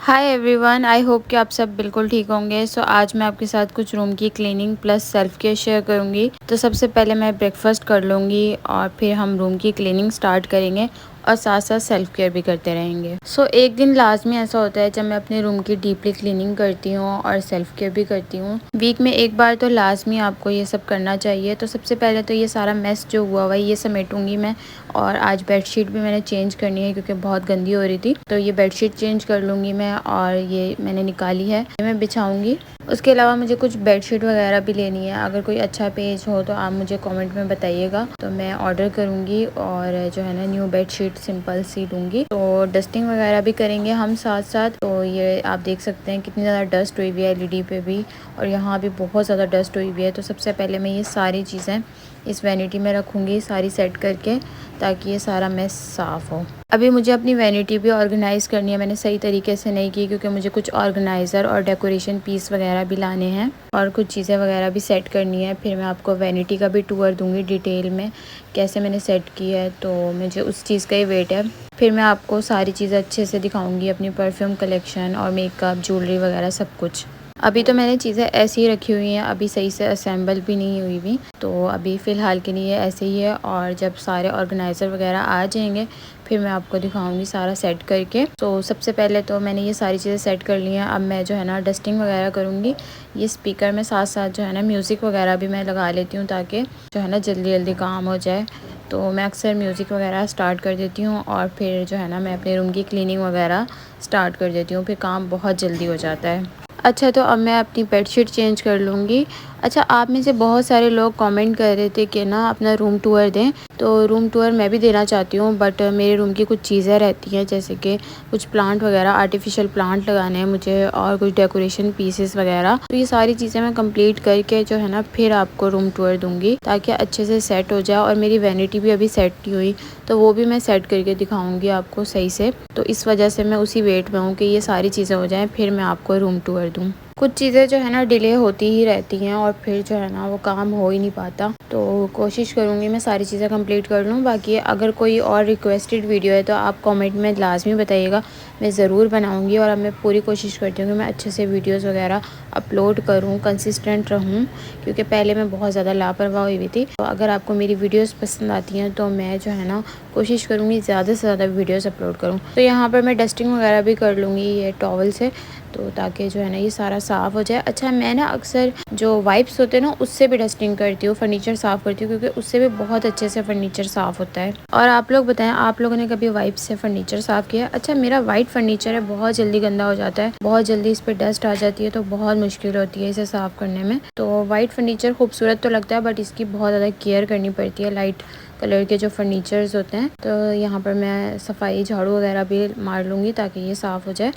Hi everyone, I hope कि आप सब बिल्कुल ठीक होंगे। आज मैं आपके साथ कुछ रूम की cleaning plus self care share करूंगी। तो सबसे पहले मैं ब्रेकफास्ट कर लूँगी और फिर हम रूम की क्लीनिंग स्टार्ट करेंगे और साथ साथ सेल्फ केयर भी करते रहेंगे। एक दिन लाजमी ऐसा होता है जब मैं अपने रूम की डीपली क्लीनिंग करती हूँ और सेल्फ केयर भी करती हूँ। वीक में एक बार तो लाजमी आपको ये सब करना चाहिए। तो सबसे पहले तो ये सारा मेस जो हुआ हुआ है ये समेटूंगी मैं। और आज बेडशीट भी मैंने चेंज करनी है क्योंकि बहुत गंदी हो रही थी। तो ये बेडशीट चेंज कर लूँगी मैं और ये मैंने निकाली है, ये मैं बिछाऊँगी। उसके अलावा मुझे कुछ बेडशीट वगैरह भी लेनी है। अगर कोई अच्छा पेज हो तो आप मुझे कमेंट में बताइएगा, तो मैं ऑर्डर करूँगी और जो है ना न्यू बेडशीट सिंपल सी लूँगी। तो डस्टिंग वगैरह भी करेंगे हम साथ साथ। तो ये आप देख सकते हैं कितनी ज़्यादा डस्ट हुई हुई है एलईडी पे भी, और यहाँ भी बहुत ज़्यादा डस्ट हुई हुई है। तो सबसे पहले मैं ये सारी चीज़ें इस वैनिटी में रखूँगी सारी सेट करके, ताकि ये सारा मेस साफ़ हो। अभी मुझे अपनी वैनिटी भी ऑर्गेनाइज़ करनी है। मैंने सही तरीके से नहीं की क्योंकि मुझे कुछ ऑर्गेनाइज़र और डेकोरेशन पीस वगैरह भी लाने हैं और कुछ चीज़ें वगैरह भी सेट करनी है। फिर मैं आपको वैनिटी का भी टूर दूंगी डिटेल में कैसे मैंने सेट की है। तो मुझे उस चीज़ का ही वेट है। फिर मैं आपको सारी चीज़ें अच्छे से दिखाऊंगी, अपनी परफ्यूम कलेक्शन और मेकअप ज्वेलरी वगैरह सब कुछ। अभी तो मैंने चीज़ें ऐसे ही रखी हुई हैं, अभी सही से असेंबल भी नहीं हुई हुई। तो अभी फ़िलहाल के लिए ऐसे ही है, और जब सारे ऑर्गेनाइज़र वगैरह आ जाएंगे फिर मैं आपको दिखाऊंगी सारा सेट करके। तो सबसे पहले तो मैंने ये सारी चीज़ें सेट कर ली हैं। अब मैं जो है ना डस्टिंग वगैरह करूँगी। ये स्पीकर में साथ साथ जो है ना म्यूज़िक वगैरह भी मैं लगा लेती हूँ, ताकि जो है ना जल्दी जल्दी काम हो जाए। तो मैं अक्सर म्यूज़िक वगैरह स्टार्ट कर देती हूँ और फिर जो है ना मैं अपने रूम की क्लीनिंग वगैरह स्टार्ट कर देती हूँ। फिर काम बहुत जल्दी हो जाता है। अच्छा, तो अब मैं अपनी बेडशीट चेंज कर लूँगी। अच्छा, आप में से बहुत सारे लोग कमेंट कर रहे थे कि ना अपना रूम टूर दें। तो रूम टूर मैं भी देना चाहती हूँ, बट मेरे रूम की कुछ चीज़ें रहती हैं, जैसे कि कुछ प्लांट वगैरह, आर्टिफिशियल प्लांट लगाने हैं मुझे और कुछ डेकोरेशन पीसेस वगैरह। तो ये सारी चीज़ें मैं कंप्लीट करके जो है ना फिर आपको रूम टूर दूँगी, ताकि अच्छे से सेट हो जाए। और मेरी वैनिटी भी अभी सेट नहीं हुई, तो वो भी मैं सेट करके दिखाऊँगी आपको सही से। तो इस वजह से मैं उसी वेट में हूँ कि ये सारी चीज़ें हो जाएँ फिर मैं आपको रूम टूर दूँ। कुछ चीज़ें जो है ना डिले होती ही रहती हैं और फिर जो है ना वो काम हो ही नहीं पाता। तो कोशिश करूँगी मैं सारी चीज़ें कंप्लीट कर लूँ। बाकी अगर कोई और रिक्वेस्टेड वीडियो है तो आप कमेंट में लाजमी बताइएगा, मैं ज़रूर बनाऊँगी। और अब मैं पूरी कोशिश करती हूँ कि मैं अच्छे से वीडियोज़ वगैरह अपलोड करूँ, कंसिस्टेंट रहूँ, क्योंकि पहले मैं बहुत ज़्यादा लापरवाह हुई थी। तो अगर आपको मेरी वीडियोज़ पसंद आती हैं तो मैं जो है ना कोशिश करूँगी ज़्यादा से ज़्यादा वीडियोज़ अपलोड करूँ। तो यहाँ पर मैं डस्टिंग वगैरह भी कर लूँगी ये टॉवल से, तो ताकि जो है ना ये सारा साफ़ हो जाए। अच्छा, मैं ना अक्सर जो वाइप्स होते हैं ना उससे भी डस्टिंग करती हूँ, फर्नीचर साफ़ करती हूँ, क्योंकि उससे भी बहुत अच्छे से फर्नीचर साफ़ होता है। और आप लोग बताएं, आप लोगों ने कभी वाइप से फर्नीचर साफ़ किया? अच्छा, मेरा वाइट फर्नीचर है, बहुत जल्दी गंदा हो जाता है, बहुत जल्दी इस पर डस्ट आ जाती है, तो बहुत मुश्किल होती है इसे साफ़ करने में। तो वाइट फर्नीचर खूबसूरत तो लगता है, बट इसकी बहुत ज़्यादा केयर करनी पड़ती है, लाइट कलर के जो फर्नीचर्स होते हैं। तो यहाँ पर मैं सफाई झाड़ू वगैरह भी मार लूँगी ताकि ये साफ़ हो जाए,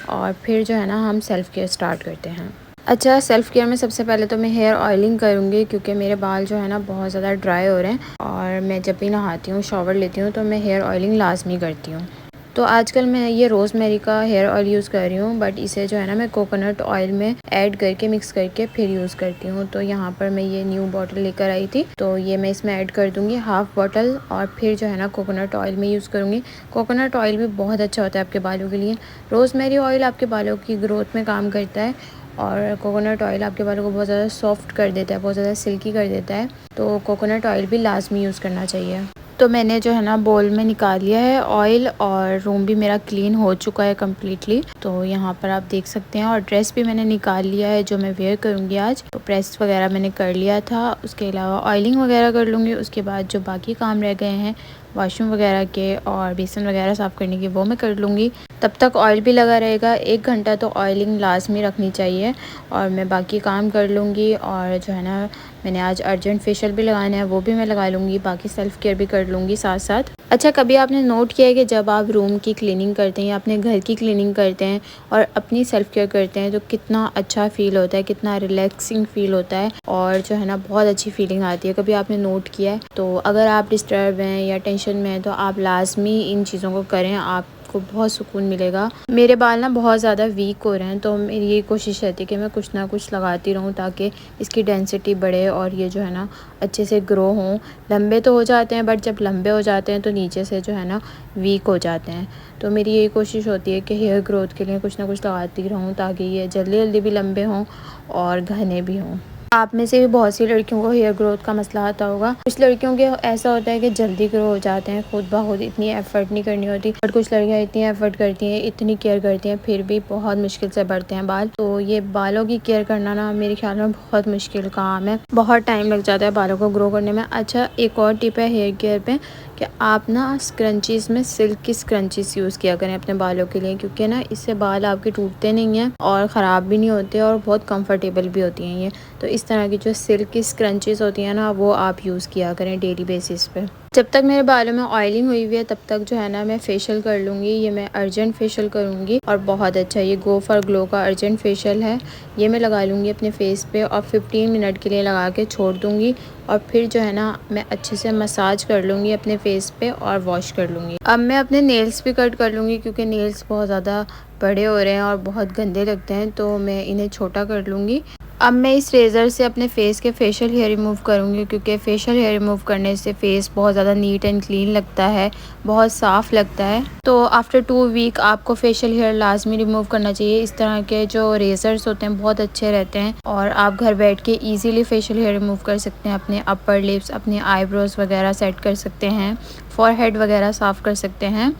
और फिर जो है ना हम सेल्फ़ केयर स्टार्ट करते हैं। अच्छा, सेल्फ़ केयर में सबसे पहले तो मैं हेयर ऑयलिंग करूँगी, क्योंकि मेरे बाल जो है ना बहुत ज़्यादा ड्राई हो रहे हैं, और मैं जब भी नहाती हूँ, शॉवर लेती हूँ, तो मैं हेयर ऑयलिंग लाजमी करती हूँ। तो आजकल मैं ये रोज़मेरी का हेयर ऑयल यूज़ कर रही हूँ, बट इसे जो है ना मैं कोकोनट ऑयल में ऐड करके मिक्स करके फिर यूज़ करती हूँ। तो यहाँ पर मैं ये न्यू बॉटल लेकर आई थी, तो ये मैं इसमें ऐड कर दूँगी हाफ़ बॉटल, और फिर जो है ना कोकोनट ऑयल में यूज़ करूँगी। कोकोनट ऑयल भी बहुत अच्छा होता है आपके बालों के लिए। रोज़मेरी ऑयल आपके बालों की ग्रोथ में काम करता है, और कोकोनट ऑयल आपके बालों को बहुत ज़्यादा सॉफ्ट कर देता है, बहुत ज़्यादा सिल्की कर देता है। तो कोकोनट ऑयल भी लाजमी यूज़ करना चाहिए। तो मैंने जो है ना बोल में निकाल लिया है ऑयल, और रूम भी मेरा क्लीन हो चुका है कम्प्लीटली। तो यहाँ पर आप देख सकते हैं, और ड्रेस भी मैंने निकाल लिया है जो मैं वेयर करूँगी आज। तो प्रेस वगैरह मैंने कर लिया था, उसके अलावा ऑयलिंग वगैरह कर लूँगी। उसके बाद जो बाकी काम रह गए हैं वॉशरूम वगैरह के और बेसन वगैरह साफ़ करने की, वो मैं कर लूँगी। तब तक ऑयल भी लगा रहेगा, 1 घंटा तो ऑयलिंग लाजमी रखनी चाहिए, और मैं बाकी काम कर लूँगी। और जो है ना मैंने आज अर्जेंट फेशियल भी लगाना है, वो भी मैं लगा लूँगी, बाकी सेल्फ़ केयर भी कर लूँगी साथ साथ। अच्छा, कभी आपने नोट किया है कि जब आप रूम की क्लीनिंग करते हैं या अपने घर की क्लीनिंग करते हैं और अपनी सेल्फ़ केयर करते हैं, तो कितना अच्छा फ़ील होता है, कितना रिलैक्सिंग फ़ील होता है, और जो है ना बहुत अच्छी फीलिंग आती है। कभी आपने नोट किया है? तो अगर आप डिस्टर्ब हैं या टेंशन में हैं तो आप लाजमी इन चीज़ों को करें, आपको को बहुत सुकून मिलेगा। मेरे बाल ना बहुत ज़्यादा वीक हो रहे हैं, तो मेरी ये कोशिश रहती है कि मैं कुछ ना कुछ लगाती रहूँ ताकि इसकी डेंसिटी बढ़े और ये जो है ना अच्छे से ग्रो हों। लंबे तो हो जाते हैं, बट जब लंबे हो जाते हैं तो नीचे से जो है ना वीक हो जाते हैं। तो मेरी यही कोशिश होती है कि हेयर ग्रोथ के लिए कुछ ना कुछ लगाती रहूँ ताकि ये जल्दी जल्दी भी लंबे हों और घने भी हों। आप में से भी बहुत सी लड़कियों को हेयर ग्रोथ का मसला आता होगा। कुछ लड़कियों के ऐसा होता है कि जल्दी ग्रो हो जाते हैं खुद ब खुद, इतनी एफर्ट नहीं करनी होती। और कुछ लड़कियां इतनी एफर्ट करती हैं, इतनी केयर करती हैं, फिर भी बहुत मुश्किल से बढ़ते हैं बाल। तो ये बालों की केयर करना ना मेरे ख्याल में बहुत मुश्किल काम है, बहुत टाइम लग जाता है बालों को ग्रो करने में। अच्छा, एक और टिप है हेयर केयर पे कि आप ना स्क्रंचीज़ में सिल्क की स्क्रंचीज़ यूज़ किया करें अपने बालों के लिए, क्योंकि ना इससे बाल आपके टूटते नहीं हैं और ख़राब भी नहीं होते और बहुत कंफर्टेबल भी होती हैं ये। तो इस तरह की जो सिल्क की स्क्रंचीज़ होती हैं ना, वो आप यूज़ किया करें डेली बेसिस पे। जब तक मेरे बालों में ऑयलिंग हुई हुई है तब तक जो है ना मैं फेशियल कर लूँगी। ये मैं अर्जेंट फेशियल करूँगी और बहुत अच्छा, ये गो फॉर ग्लो का अर्जेंट फेशियल है। ये मैं लगा लूँगी अपने फेस पे और 15 मिनट के लिए लगा के छोड़ दूँगी और फिर जो है ना मैं अच्छे से मसाज कर लूँगी अपने फेस पे और वॉश कर लूँगी। अब मैं अपने नेल्स भी कट कर लूँगी क्योंकि नेल्स बहुत ज़्यादा बड़े हो रहे हैं और बहुत गंदे लगते हैं, तो मैं इन्हें छोटा कर लूँगी। अब मैं इस रेज़र से अपने फेस के फेशियल हेयर रिमूव करूँगी क्योंकि फेशियल हेयर रिमूव करने से फेस बहुत ज़्यादा नीट एंड क्लीन लगता है, बहुत साफ़ लगता है। तो आफ्टर 2 वीक आपको फेशियल हेयर लाजमी रिमूव करना चाहिए। इस तरह के जो रेज़र्स होते हैं बहुत अच्छे रहते हैं और आप घर बैठ के ईज़िली फेशियल हेयर रिमूव कर सकते हैं। अपने अपर लिप्स, अपने आईब्रोज़ वगैरह सेट कर सकते हैं, फॉरहेड वगैरह साफ़ कर सकते हैं।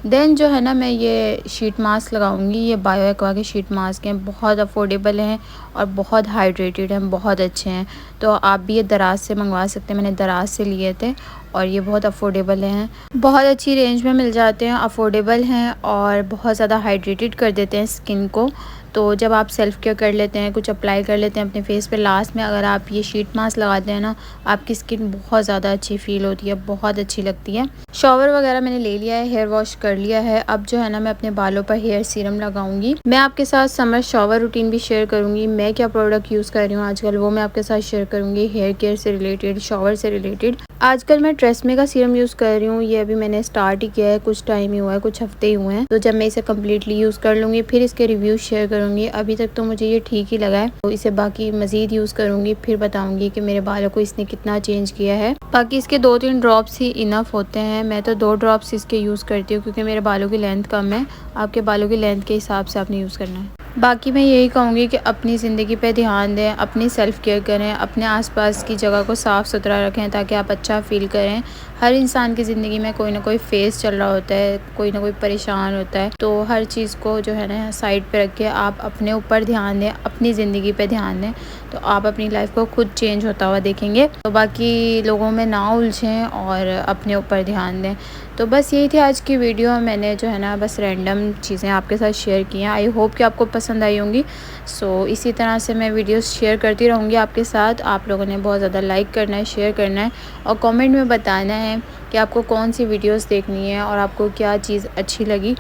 देन जो है ना मैं ये शीट मास्क लगाऊंगी। ये बायो एक्वा के शीट मास्क हैं, बहुत अफोर्डेबल हैं और बहुत हाइड्रेटेड हैं, बहुत अच्छे हैं। तो आप भी ये दराज से मंगवा सकते हैं, मैंने दराज से लिए थे और ये बहुत अफोर्डेबल हैं, बहुत अच्छी रेंज में मिल जाते हैं, अफोर्डेबल हैं और बहुत ज़्यादा हाइड्रेटेड कर देते हैं स्किन को। तो जब आप सेल्फ़ केयर कर लेते हैं, कुछ अप्लाई कर लेते हैं अपने फेस पे, लास्ट में अगर आप ये शीट मास्क लगाते हैं ना, आपकी स्किन बहुत ज़्यादा अच्छी फील होती है, बहुत अच्छी लगती है। शॉवर वगैरह मैंने ले लिया है, हेयर वॉश कर लिया है। अब जो है ना मैं अपने बालों पर हेयर सीरम लगाऊंगी। मैं आपके साथ समर शॉवर रूटीन भी शेयर करूंगी, मैं क्या प्रोडक्ट यूज़ कर रही हूँ आजकल वो मैं आपके साथ शेयर करूंगी, हेयर केयर से रिलेटेड, शॉवर से रिलेटेड। आजकल मैं ट्रेसमे का सीरम यूज़ कर रही हूँ, ये अभी मैंने स्टार्ट ही किया है, कुछ टाइम ही हुआ है, कुछ हफ्ते ही हुए हैं। तो जब मैं इसे कम्प्लीटली यूज़ कर लूँगी फिर इसके रिव्यू शेयर करूँगी। अभी तक तो मुझे ये ठीक ही लगा है, तो इसे बाकी मज़ीद यूज़ करूँगी, फिर बताऊँगी कि मेरे बालों को इसने कितना चेंज किया है। बाकी इसके 2-3 ड्रॉप्स ही इनफ होते हैं, मैं तो 2 ड्रॉप्स इसके यूज़ करती हूँ क्योंकि मेरे बालों की लेंथ कम है। आपके बालों की लेंथ के हिसाब से आपने यूज़ करना है। बाकी मैं यही कहूँगी कि अपनी ज़िंदगी पे ध्यान दें, अपनी सेल्फ़ केयर करें, अपने आसपास की जगह को साफ़ सुथरा रखें ताकि आप अच्छा फ़ील करें। हर इंसान की ज़िंदगी में कोई ना कोई फेज़ चल रहा होता है, कोई ना कोई परेशान होता है, तो हर चीज़ को जो है ना साइड पे रख के आप अपने ऊपर ध्यान दें, अपनी ज़िंदगी पे ध्यान दें, तो आप अपनी लाइफ को खुद चेंज होता हुआ देखेंगे। तो बाकी लोगों में ना उलझें और अपने ऊपर ध्यान दें। तो बस यही थी आज की वीडियो, मैंने जो है ना बस रैंडम चीज़ें आपके साथ शेयर की हैं। आई होप कि आपको पसंद आई होंगी। सो इसी तरह से मैं वीडियोस शेयर करती रहूँगी आपके साथ। आप लोगों ने बहुत ज़्यादा लाइक करना है, शेयर करना है और कमेंट में बताना है कि आपको कौन सी वीडियोस देखनी है और आपको क्या चीज़ अच्छी लगी।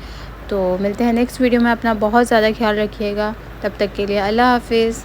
तो मिलते हैं नेक्स्ट वीडियो में, अपना बहुत ज़्यादा ख्याल रखिएगा। तब तक के लिए अल्लाह हाफिज़।